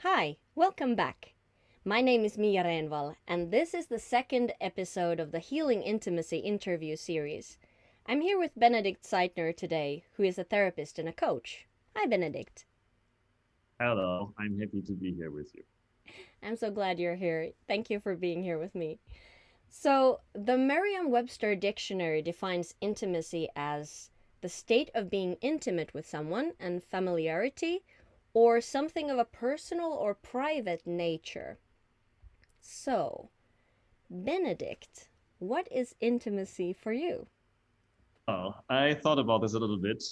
Hi, welcome back. My name is Mia Renval, and this is the second episode of the Healing Intimacy interview series. I'm here with Benedikt Zeitner today, who is a therapist and a coach. Hi, Benedikt. Hello, I'm happy to be here with you. I'm so glad you're here. Thank you for being here with me. So, the Merriam Webster Dictionary defines intimacy as the state of being intimate with someone and familiarity, or something of a personal or private nature. So, Benedikt, what is intimacy for you? Well, I thought about this a little bit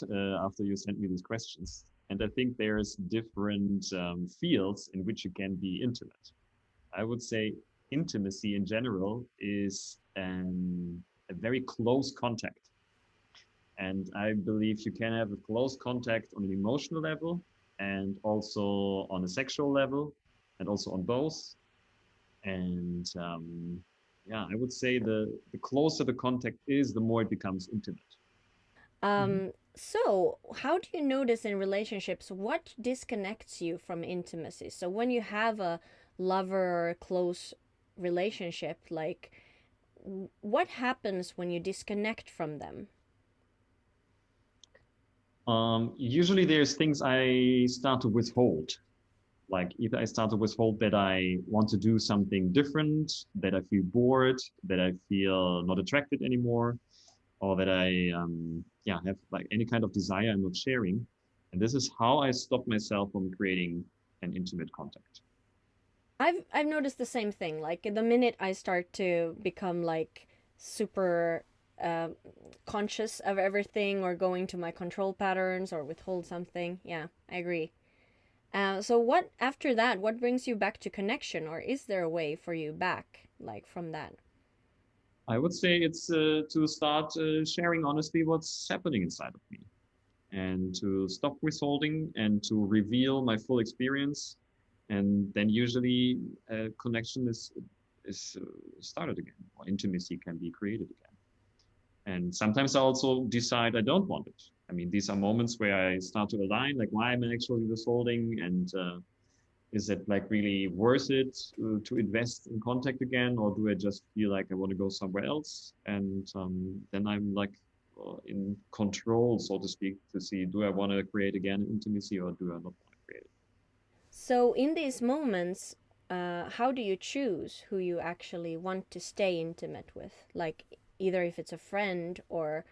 after you sent me these questions, and I think there's different fields in which you can be intimate. I would say intimacy in general is a very close contact, and I believe you can have a close contact on an emotional level, and also on a sexual level, and also on both. And yeah, I would say the closer the contact is, the more it becomes intimate. Mhm. So, how do you notice in relationships what disconnects you from intimacy? So, when you have a lover or a close relationship, like what happens when you disconnect from them? Usually there's things I start to withhold. Like either I start to withhold that I want to do something different, that I feel bored, that I feel not attracted anymore, or that I yeah have like any kind of desire I'm not sharing. And this is how I stop myself from creating an intimate contact. I've noticed the same thing. Like the minute I start to become like super uh, conscious of everything or going to my control patterns or withhold something, yeah, I agree. So what after that? What brings you back to connection, or is there a way for you back, like from that? I would say it's to start sharing honestly what's happening inside of me and to stop withholding and to reveal my full experience. And then usually a connection is started again, or intimacy can be created again. And sometimes I also decide I don't want it. I mean, these are moments where I start to align, like why am I actually withholding, and is it like really worth it to invest in contact again, or do I just feel like I want to go somewhere else? And then I'm like in control, so to speak, to see do I want to create again intimacy or do I not want to create it? So in these moments, how do you choose who you actually want to stay intimate with? Like either if it's a friend or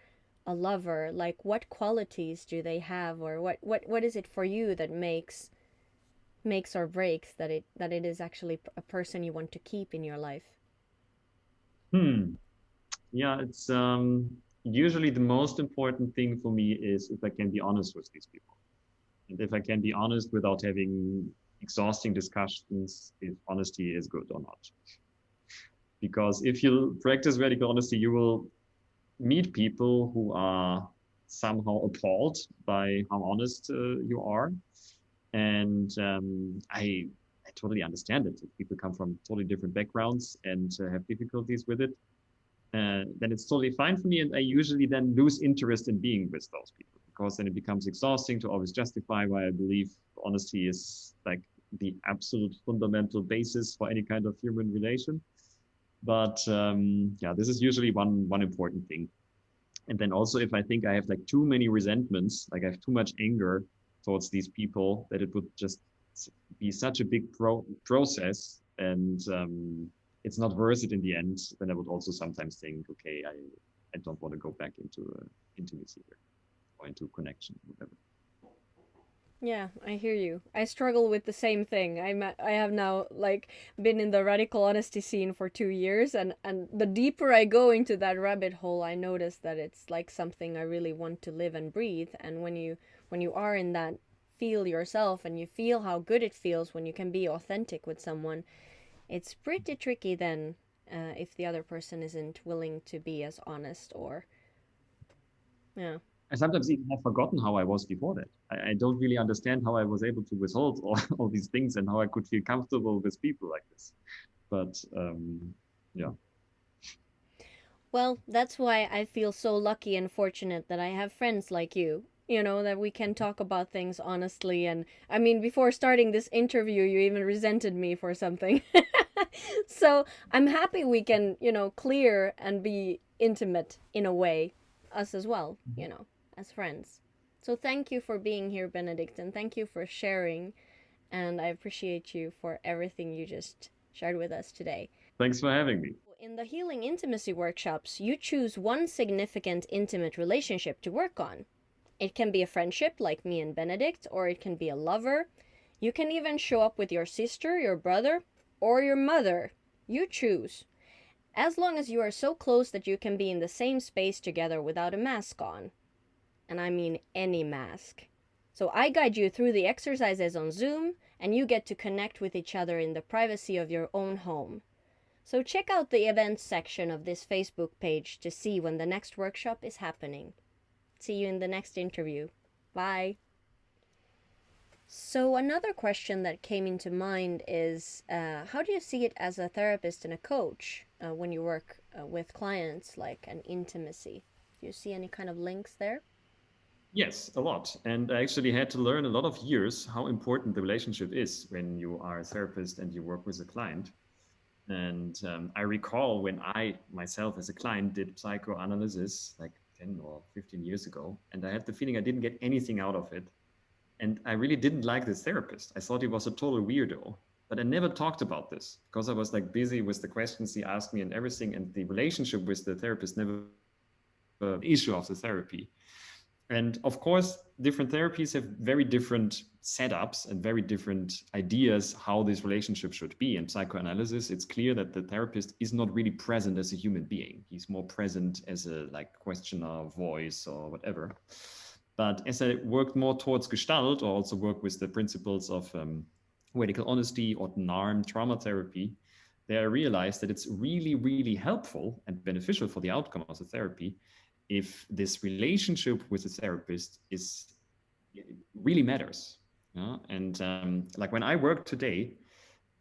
a lover, like what qualities do they have, or what is it for you that makes or breaks that it is actually a person you want to keep in your life? Hmm. Yeah, it's usually the most important thing for me is if I can be honest with these people. And if I can be honest without having exhausting discussions if honesty is good or not. Because if you practice radical honesty, you will meet people who are somehow appalled by how honest you are. And I totally understand it. If people come from totally different backgrounds and have difficulties with it, then it's totally fine for me. And I usually then lose interest in being with those people because then it becomes exhausting to always justify why I believe honesty is like the absolute fundamental basis for any kind of human relation. But yeah, this is usually one important thing. And then also, if I think I have like too many resentments, like I have too much anger towards these people, that it would just be such a big process, and it's not worth it in the end. Then I would also sometimes think, okay, I don't want to go back into intimacy here or into connection, whatever. Yeah, I hear you. I struggle with the same thing. I have now like been in the radical honesty scene for 2 years, and the deeper I go into that rabbit hole, I notice that it's like something I really want to live and breathe. And when you are in that, feel yourself, and you feel how good it feels when you can be authentic with someone, it's pretty tricky then, if the other person isn't willing to be as honest or yeah. I sometimes even have forgotten how I was before that. I don't really understand how I was able to withhold all these things and how I could feel comfortable with people like this. But yeah. Well, that's why I feel so lucky and fortunate that I have friends like you. that we can talk about things honestly. And I mean, before starting this interview, you even resented me for something. So I'm happy we can, clear and be intimate in a way, us as well, as friends. So thank you for being here, Benedikt, and thank you for sharing. And I appreciate you for everything you just shared with us today. Thanks for having me. In the Healing Intimacy workshops, you choose one significant intimate relationship to work on. It can be a friendship like me and Benedikt, or it can be a lover. You can even show up with your sister, your brother, or your mother. You choose. As long as you are so close that you can be in the same space together without a mask on. And I mean any mask. So I guide you through the exercises on Zoom, and you get to connect with each other in the privacy of your own home. So check out the events section of this Facebook page to see when the next workshop is happening. See you in the next interview. Bye. So, another question that came into mind is how do you see it as a therapist and a coach when you work with clients, like an intimacy? Do you see any kind of links there? Yes, a lot. And I actually had to learn a lot of years how important the relationship is when you are a therapist and you work with a client. And I recall when I myself as a client did psychoanalysis like 10 or 15 years ago, and I had the feeling I didn't get anything out of it. And I really didn't like this therapist. I thought he was a total weirdo. But I never talked about this because I was like busy with the questions he asked me and everything. And the relationship with the therapist never an issue of the therapy. And of course, different therapies have very different setups and very different ideas how this relationship should be. In psychoanalysis, it's clear that the therapist is not really present as a human being. He's more present as a like questioner, voice, or whatever. But as I worked more towards Gestalt, or also work with the principles of radical honesty or NARM trauma therapy, there I realized that it's really, really helpful and beneficial for the outcome of the therapy if this relationship with the therapist is really matters. And like when I work today,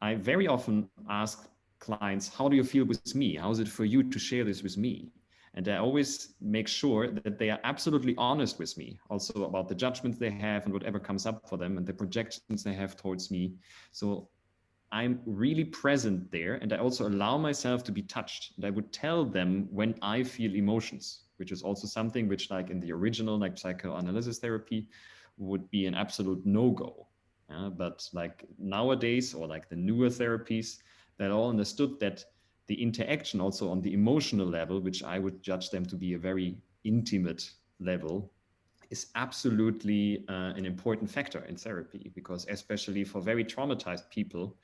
I very often ask clients, how do you feel with me? How is it for you to share this with me? And I always make sure that they are absolutely honest with me, also about the judgments they have and whatever comes up for them and the projections they have towards me. So I'm really present there, and I also allow myself to be touched. And I would tell them when I feel emotions, which is also something which, like in the original, like psychoanalysis therapy, would be an absolute no-go. But like nowadays, or like the newer therapies, that all understood that the interaction also on the emotional level, which I would judge them to be a very intimate level, is absolutely an important factor in therapy, because especially for very traumatized people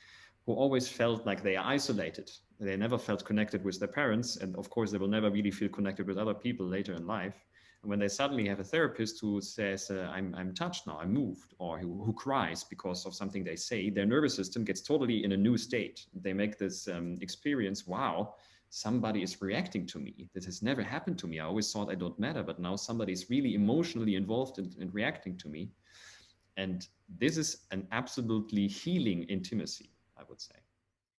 who always felt like they are isolated, they never felt connected with their parents, and of course they will never really feel connected with other people later in life. And when they suddenly have a therapist who says, I'm touched now, I'm moved, or who cries because of something they say, their nervous system gets totally in a new state. They make this experience, wow, somebody is reacting to me. This has never happened to me. I always thought I don't matter, but now somebody is really emotionally involved in reacting to me. And this is an absolutely healing intimacy, I would say.